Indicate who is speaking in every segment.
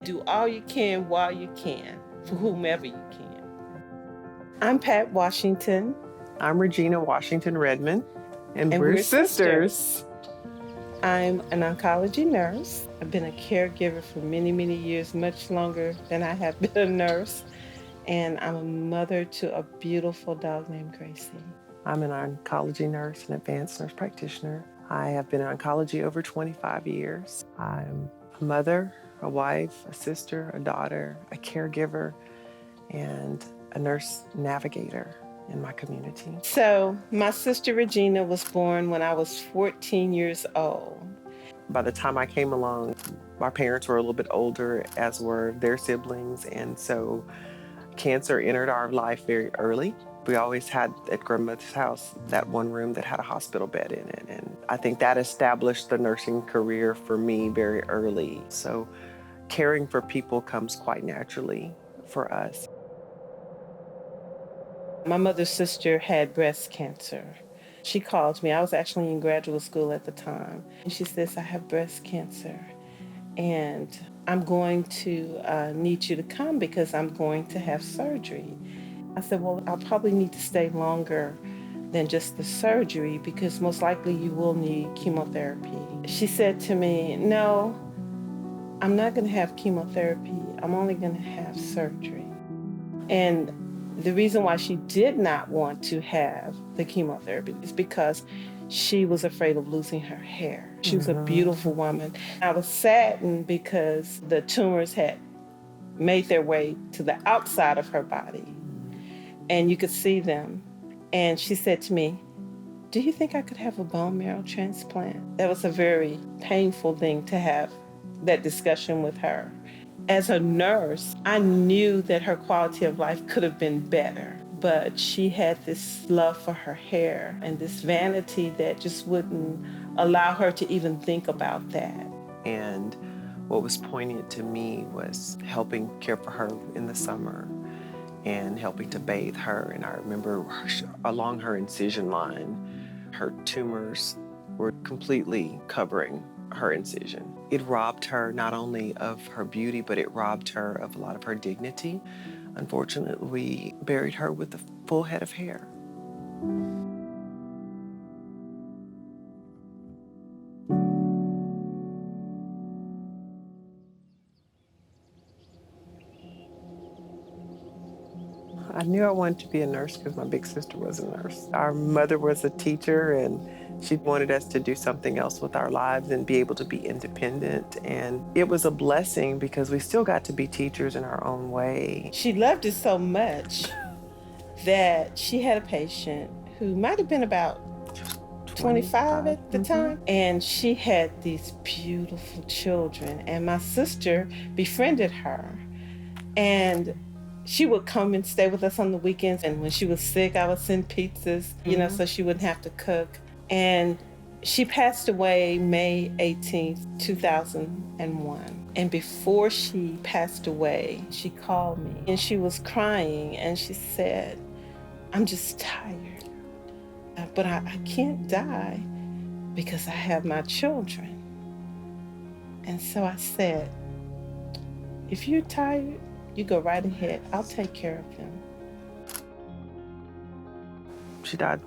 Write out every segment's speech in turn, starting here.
Speaker 1: Do all you can while you can for whomever you can. I'm Pat Washington.
Speaker 2: I'm Regina Washington Redmond, and
Speaker 1: we're
Speaker 2: sisters.
Speaker 1: I'm an oncology nurse. I've been a caregiver for many, many years, much longer than I have been a nurse. And I'm a mother to a beautiful dog named Gracie.
Speaker 2: I'm an oncology nurse and advanced nurse practitioner. I have been in oncology over 25 years. I'm a mother, a wife, a sister, a daughter, a caregiver, and a nurse navigator in my community.
Speaker 1: So my sister Regina was born when I was 14 years old.
Speaker 2: By the time I came along, my parents were a little bit older, as were their siblings, and so cancer entered our life very early. We always had at grandmother's house that one room that had a hospital bed in it, and I think that established the nursing career for me very early. So caring for people comes quite naturally for us.
Speaker 1: My mother's sister had breast cancer. She called me. I was actually in graduate school at the time. And she says, I have breast cancer and I'm going to need you to come because I'm going to have surgery. I said, well, I'll probably need to stay longer than just the surgery because most likely you will need chemotherapy. She said to me, no, I'm not going to have chemotherapy. I'm only going to have surgery. And the reason why she did not want to have the chemotherapy is because she was afraid of losing her hair. She was a beautiful woman. I was saddened because the tumors had made their way to the outside of her body and you could see them. And she said to me, do you think I could have a bone marrow transplant? That was a very painful thing to have that discussion with her. As a nurse, I knew that her quality of life could have been better, but she had this love for her hair and this vanity that just wouldn't allow her to even think about that.
Speaker 2: And what was poignant to me was helping care for her in the summer and helping to bathe her. And I remember along her incision line, her tumors were completely covering her incision. It robbed her not only of her beauty, but it robbed her of a lot of her dignity. Unfortunately, we buried her with a full head of hair. I knew I wanted to be a nurse because my big sister was a nurse. Our mother was a teacher and she wanted us to do something else with our lives and be able to be independent. And it was a blessing because we still got to be teachers in our own way.
Speaker 1: She loved it so much that she had a patient who might have been about 25 at the time. And she had these beautiful children. And my sister befriended her. And she would come and stay with us on the weekends. And when she was sick, I would send pizzas, so she wouldn't have to cook. And she passed away May 18th, 2001. And before she passed away, she called me and she was crying and she said, I'm just tired, but I can't die because I have my children. And so I said, if you're tired, you go right ahead. I'll take care of them.
Speaker 2: She died,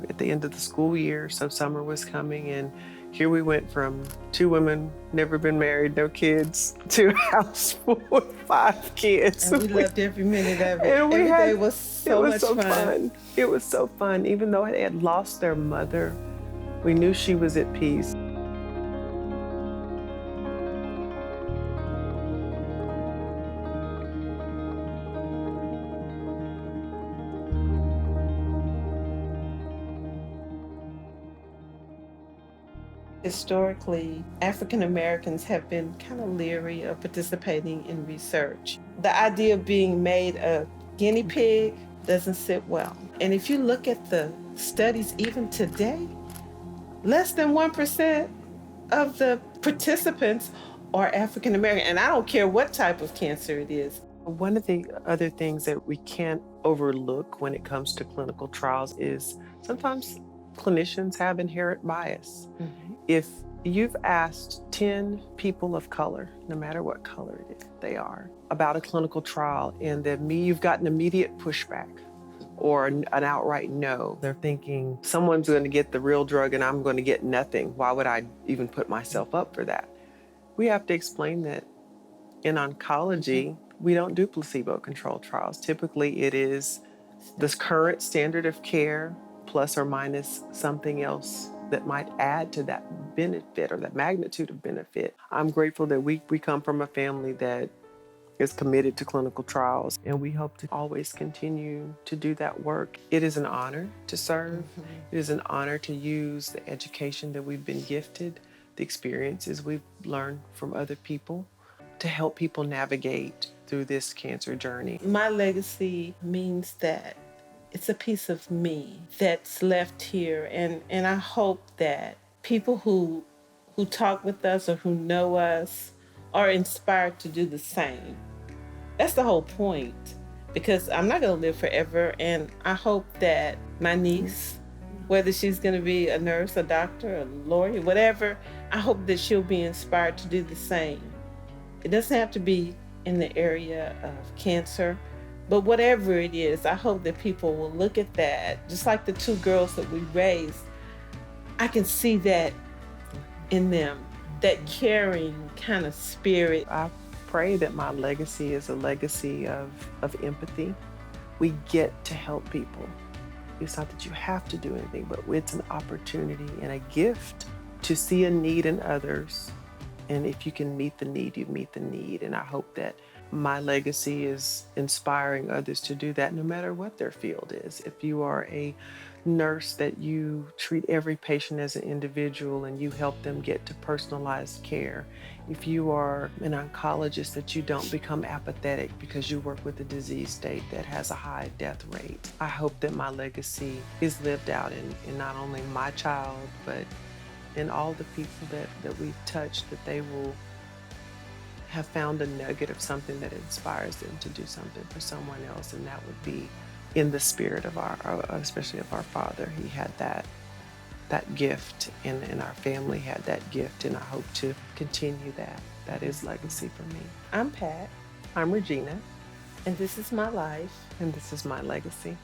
Speaker 2: at the end of the school year, so summer was coming, and here we went from 2 women, never been married, no kids, to a house full of 5 kids.
Speaker 1: And we loved every minute of it. Every day was so much fun.
Speaker 2: It was so fun. Even though they had lost their mother, we knew she was at peace.
Speaker 1: Historically, African Americans have been kind of leery of participating in research. The idea of being made a guinea pig doesn't sit well. And if you look at the studies even today, less than 1% of the participants are African American. And I don't care what type of cancer it is.
Speaker 2: One of the other things that we can't overlook when it comes to clinical trials is sometimes clinicians have inherent bias. If You've asked 10 people of color, no matter what color they are, about a clinical trial, and you've gotten immediate pushback or an outright no. They're thinking, someone's going to get the real drug and I'm going to get nothing. Why would I even put myself up for that? We have to explain that in oncology, we don't do placebo-controlled trials. Typically, it is this current standard of care plus or minus something else that might add to that benefit or that magnitude of benefit. I'm grateful that we come from a family that is committed to clinical trials, and we hope to always continue to do that work. It is an honor to serve. It is an honor to use the education that we've been gifted, the experiences we've learned from other people to help people navigate through this cancer journey.
Speaker 1: My legacy means that it's a piece of me that's left here, and I hope that people who talk with us or who know us are inspired to do the same. That's the whole point, because I'm not going to live forever, and I hope that my niece, whether she's going to be a nurse, a doctor, a lawyer, whatever, I hope that she'll be inspired to do the same. It doesn't have to be in the area of cancer, but whatever it is, I hope that people will look at that. Just like the two girls that we raised, I can see that in them, that caring kind of spirit.
Speaker 2: I pray that my legacy is a legacy of empathy. We get to help people. It's not that you have to do anything, but it's an opportunity and a gift to see a need in others. And if you can meet the need, you meet the need. And I hope that my legacy is inspiring others to do that no matter what their field is. If you are a nurse, that you treat every patient as an individual and you help them get to personalized care. If you are an oncologist, that you don't become apathetic because you work with a disease state that has a high death rate. I hope that my legacy is lived out in not only my child, but in all the people that we've touched, that they will have found a nugget of something that inspires them to do something for someone else. And that would be in the spirit of especially of our father. He had that gift, and our family had that gift, and I hope to continue that. That is legacy for me.
Speaker 1: I'm Pat,
Speaker 2: I'm Regina,
Speaker 1: and this is my life.
Speaker 2: and this is my legacy.